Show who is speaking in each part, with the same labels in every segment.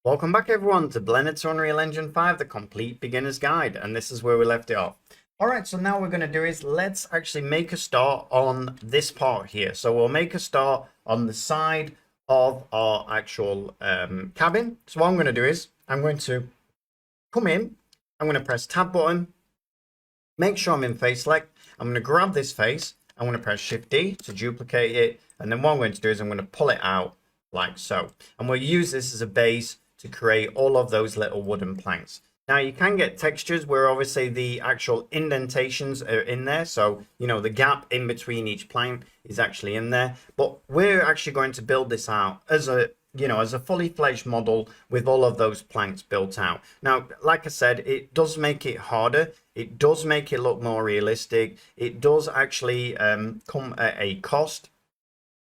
Speaker 1: Welcome back everyone to Blender to Unreal Engine 5, the complete beginner's guide, and this is where we left it off. Alright, so now what we're going to do is let's actually make a start on this part here. So we'll make a start on the side of our actual cabin. So what I'm going to do is I'm going to come in, I'm going to press tab button, make sure I'm in face select, I'm going to grab this face, I'm going to press Shift D to duplicate it, and then what I'm going to do is I'm going to pull it out like so. And we'll use this as a base to create all of those little wooden planks. Now you can get textures where obviously the actual indentations are in there. So, you know, the gap in between each plank is actually in there. But we're actually going to build this out as a, you know, as a fully fledged model with all of those planks built out. Now, like I said, it does make it harder. It does make it look more realistic. It does actually come at a cost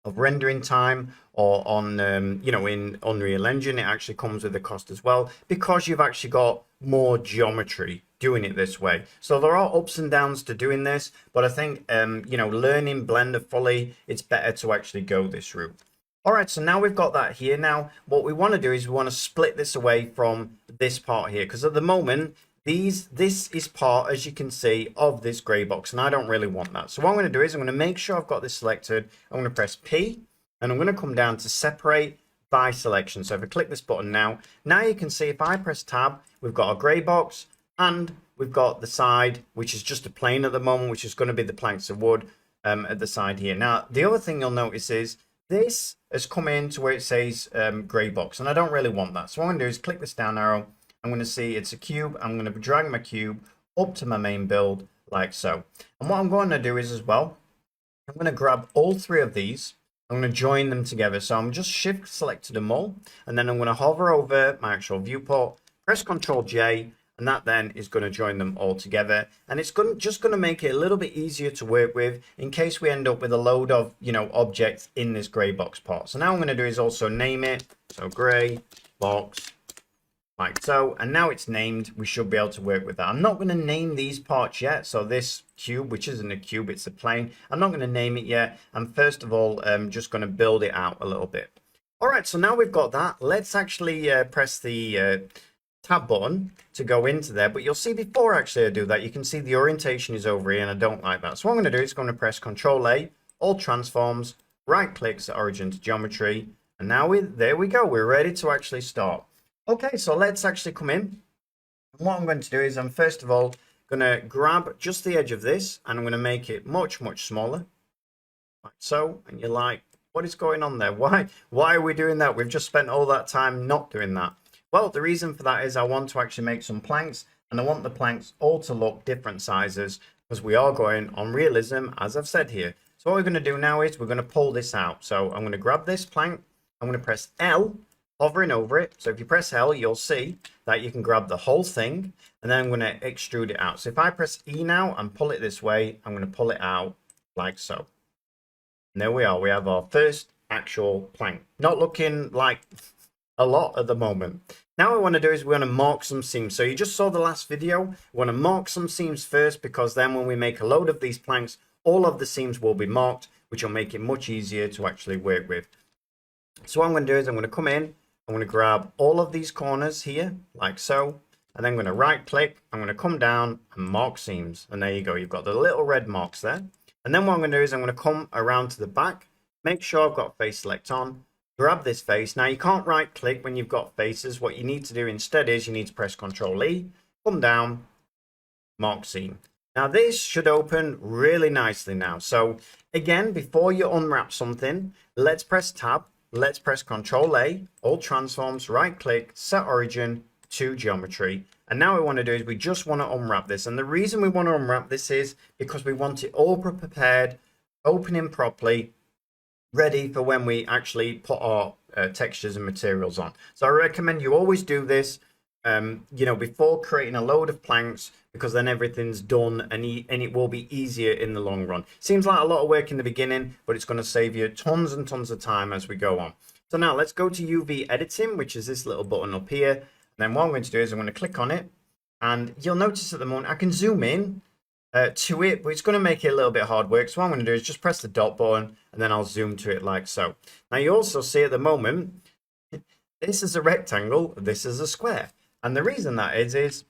Speaker 1: of rendering time, or on you know, in Unreal Engine it actually comes with a cost as well, because you've actually got more geometry doing it this way. So there are ups and downs to doing this, but I think you know, learning Blender fully, it's better to actually go this route. All right, so now we've got that here. Now what we want to do is we want to split this away from this part here, because at the moment this is part, as you can see, of this gray box, and I don't really want that. So what I'm going to do is I'm going to make sure I've got this selected. I'm going to press P, and I'm going to come down to separate by selection. So if I click this button now you can see if I press tab, we've got a gray box, and we've got the side, which is just a plane at the moment, which is going to be the planks of wood at the side here. Now, the other thing you'll notice is this has come into where it says gray box, and I don't really want that. So what I'm going to do is click this down arrow. I'm going to see it's a cube. I'm going to drag my cube up to my main build like so. And what I'm going to do is as well, I'm going to grab all three of these. I'm going to join them together. So I'm just shift selected them all. And then I'm going to hover over my actual viewport, press Ctrl J, and that then is going to join them all together. And it's just going to make it a little bit easier to work with in case we end up with a load of, you know, objects in this gray box part. So now what I'm going to do is also name it. So gray box, like so, and now it's named. We should be able to work with that. I'm not going to name these parts yet. So this cube, which isn't a cube, it's a plane, I'm not going to name it yet. I'm first of all just going to build it out a little bit. All right, so now we've got that. Let's actually press the tab button to go into there. But you'll see before actually I do that, you can see the orientation is over here, and I don't like that. So what I'm going to do is going to press Ctrl A, all transforms, right click, set origin to geometry, and now there we go. We're ready to actually start. Okay, so let's actually come in. And what I'm going to do is I'm first of all going to grab just the edge of this, and I'm going to make it much, much smaller. Like so. And you're like, what is going on there? Why are we doing that? We've just spent all that time not doing that. Well, the reason for that is I want to actually make some planks, and I want the planks all to look different sizes, because we are going on realism, as I've said here. So what we're going to do now is we're going to pull this out. So I'm going to grab this plank, I'm going to press L, hovering over it. So if you press L, you'll see that you can grab the whole thing, and then I'm going to extrude it out. So if I press E now and pull it this way, I'm going to pull it out like so. And there we are. We have our first actual plank. Not looking like a lot at the moment. Now what we want to do is we want to mark some seams. So you just saw the last video. We want to mark some seams first, because then when we make a load of these planks, all of the seams will be marked, which will make it much easier to actually work with. So what I'm going to do is I'm going to come in, I'm going to grab all of these corners here, like so, and then I'm going to right click, I'm going to come down and mark seams. And there you go, you've got the little red marks there. And then what I'm going to do is I'm going to come around to the back, make sure I've got face select on, grab this face. Now you can't right click when you've got faces. What you need to do instead is you need to press Ctrl E, come down, mark seam. Now this should open really nicely now. So again, before you unwrap something, let's press tab. Let's press Ctrl A, all transforms, right click, set origin to geometry. And now what we want to do is we just want to unwrap this. And the reason we want to unwrap this is because we want it all prepared, opening properly, ready for when we actually put our textures and materials on. So I recommend you always do this, you know, before creating a load of planks, because then everything's done, and it will be easier in the long run. Seems like a lot of work in the beginning, but it's going to save you tons and tons of time as we go on. So now let's go to UV editing, which is this little button up here. And then what I'm going to do is I'm going to click on it, and you'll notice at the moment I can zoom in to it, but it's going to make it a little bit hard work. So what I'm going to do is just press the dot button, and then I'll zoom to it like so. Now you also see at the moment This is a rectangle, this is a square. And the reason that is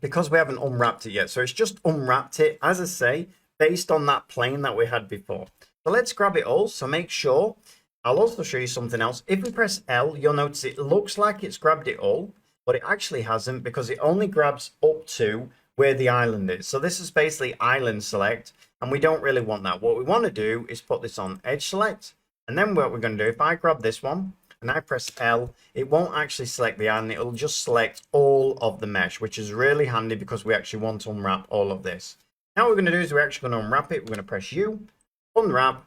Speaker 1: because we haven't unwrapped it yet. So it's just unwrapped it, as I say, based on that plane that we had before. So let's grab it all. So make sure, I'll also show you something else. If we press L, you'll notice it looks like it's grabbed it all, but it actually hasn't, because it only grabs up to where the island is. So this is basically island select, and we don't really want that. What we want to do is put this on edge select, and then what we're going to do, if I grab this one and I press L, it won't actually select the island, it'll just select all of the mesh, which is really handy because we actually want to unwrap all of this. Now what we're going to do is we're actually going to unwrap it. We're going to press U, unwrap,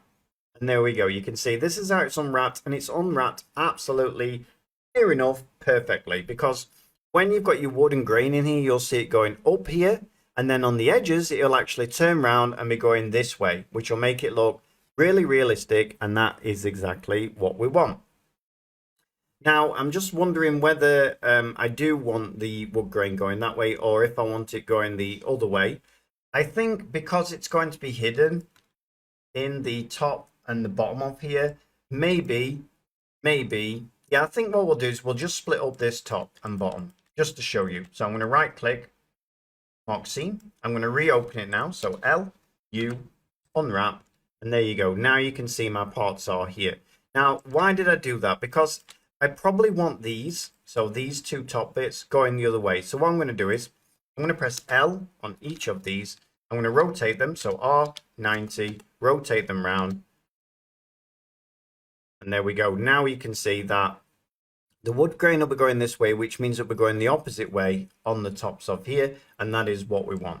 Speaker 1: and there we go. You can see this is how it's unwrapped, and it's unwrapped absolutely near enough perfectly, because when you've got your wooden grain in here, you'll see it going up here, and then on the edges it'll actually turn around and be going this way, which will make it look really realistic, and that is exactly what we want. Now I'm just wondering whether I do want the wood grain going that way, or if I want it going the other way. I think because it's going to be hidden in the top and the bottom of here, maybe, yeah, I think what we'll do is we'll just split up this top and bottom just to show you. So I'm going to right click, mark scene. I'm going to reopen it now. So L, U, unwrap, and there you go. Now you can see my parts are here. Now, why did I do that? Because I probably want these, so these two top bits, going the other way. So what I'm going to do is I'm going to press L on each of these. I'm going to rotate them. So R90, rotate them round. And there we go. Now you can see that the wood grain will be going this way, which means that we're going the opposite way on the tops of here. And that is what we want.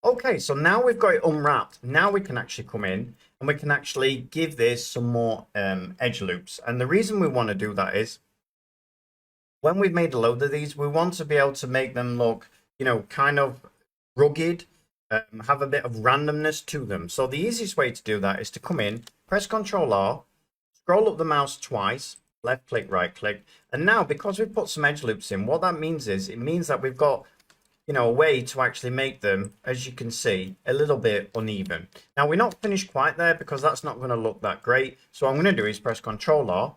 Speaker 1: Okay, so now we've got it unwrapped. Now we can actually come in and we can actually give this some more edge loops. And the reason we want to do that is when we've made a load of these, we want to be able to make them look, you know, kind of rugged, have a bit of randomness to them. So the easiest way to do that is to come in, press Ctrl R, scroll up the mouse twice, left click, right click. And now because we've put some edge loops in, what that means is it means that we've got, you know, a way to actually make them, as you can see, a little bit uneven. Now we're not finished quite there because that's not going to look that great. So what I'm going to do is press Ctrl R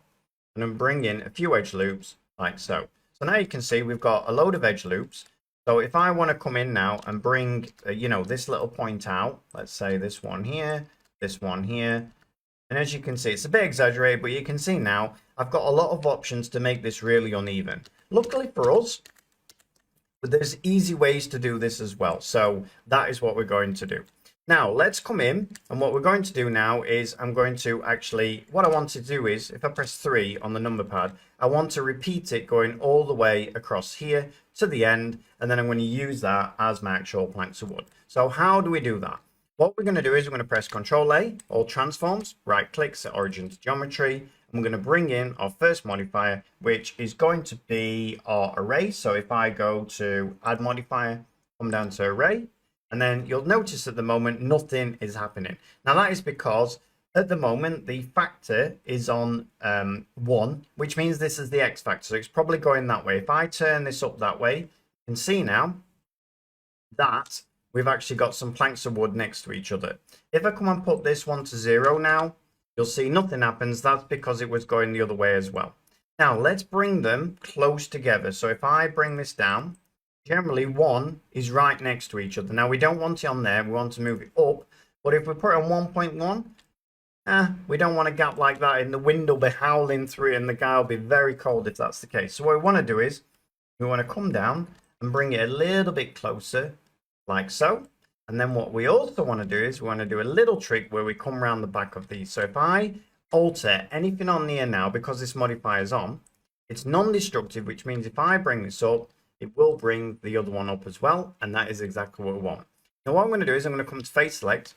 Speaker 1: and then bring in a few edge loops like so. So now you can see we've got a load of edge loops. So if I want to come in now and bring, you know, this little point out, let's say this one here, this one here. And as you can see, it's a bit exaggerated, but you can see now I've got a lot of options to make this really uneven. Luckily for us, but there's easy ways to do this as well. So that is what we're going to do. Now let's come in, and what we're going to do now is I'm going to actually, what I want to do is if I press 3 on the number pad, I want to repeat it going all the way across here to the end, and then I'm going to use that as my actual planks of wood. So how do we do that? What we're going to do is we're going to press Ctrl A, all transforms, right click, set origin to geometry. And we're going to bring in our first modifier, which is going to be our array. So if I go to add modifier, come down to array, and then you'll notice at the moment nothing is happening. Now that is because at the moment the factor is on 1, which means this is the X factor. So it's probably going that way. If I turn this up that way, you can see now that we've actually got some planks of wood next to each other. If I come and put this one to 0 now, you'll see nothing happens. That's because it was going the other way as well. Now let's bring them close together. So if I bring this down, generally 1 is right next to each other. Now we don't want it on there. We want to move it up. But if we put it on 1.1, we don't want a gap like that, and the wind will be howling through it and the guy will be very cold if that's the case. So what we want to do is we want to come down and bring it a little bit closer, like so. And then what we also want to do is we want to do a little trick where we come around the back of these. So if I alter anything on here now, because this modifier is on, it's non-destructive, which means if I bring this up, it will bring the other one up as well. And that is exactly what we want. Now what I'm going to do is I'm going to come to face select,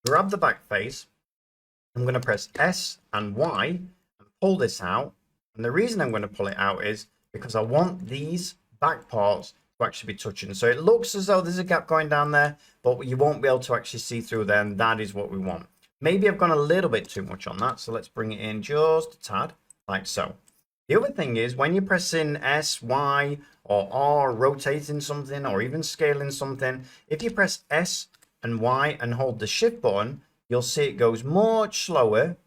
Speaker 1: grab the back face. I'm going to press S and Y and pull this out. And the reason I'm going to pull it out is because I want these back parts to actually be touching. So it looks as though there's a gap going down there, but you won't be able to actually see through there, and that is what we want. Maybe I've gone a little bit too much on that, so let's bring it in just a tad, like so. The other thing is when you're pressing S, Y, or R, rotating something, or even scaling something, if you press S and Y and hold the shift button, you'll see it goes much slower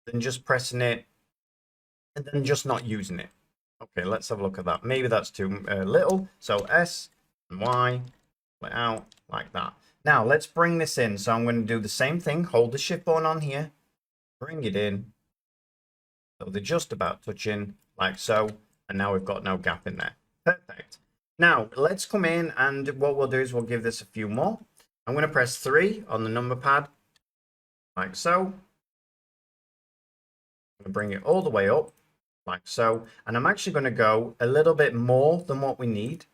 Speaker 1: than just pressing it and then just not using it. Okay, let's have a look at that. Maybe that's too little. So S and Y, split out like that. Now let's bring this in. So I'm going to do the same thing. Hold the shift button on here. Bring it in. So they're just about touching like so. And now we've got no gap in there. Perfect. Now let's come in, and what we'll do is we'll give this a few more. I'm going to press 3 on the number pad like so. I'm going to bring it all the way up like so, and I'm actually going to go a little bit more than what we need,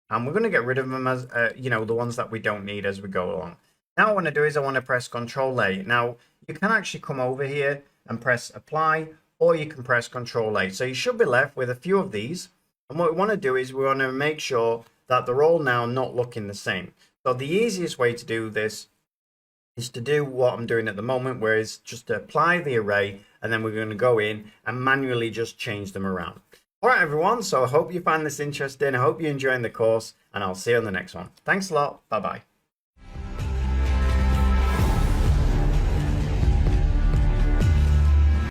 Speaker 1: and we're going to get rid of them as you know, the ones that we don't need as we go along. Now what I want to do is I want to press Control A. Now you can actually come over here and press apply, or you can press Control A. So you should be left with a few of these, and what we want to do is we want to make sure that they're all now not looking the same. So the easiest way to do this is to do what I'm doing at the moment, where is just to apply the array, and then we're going to go in and manually just change them around. All right, everyone. So I hope you find this interesting. I hope you're enjoying the course, and I'll see you on the next one. Thanks a lot. Bye-bye.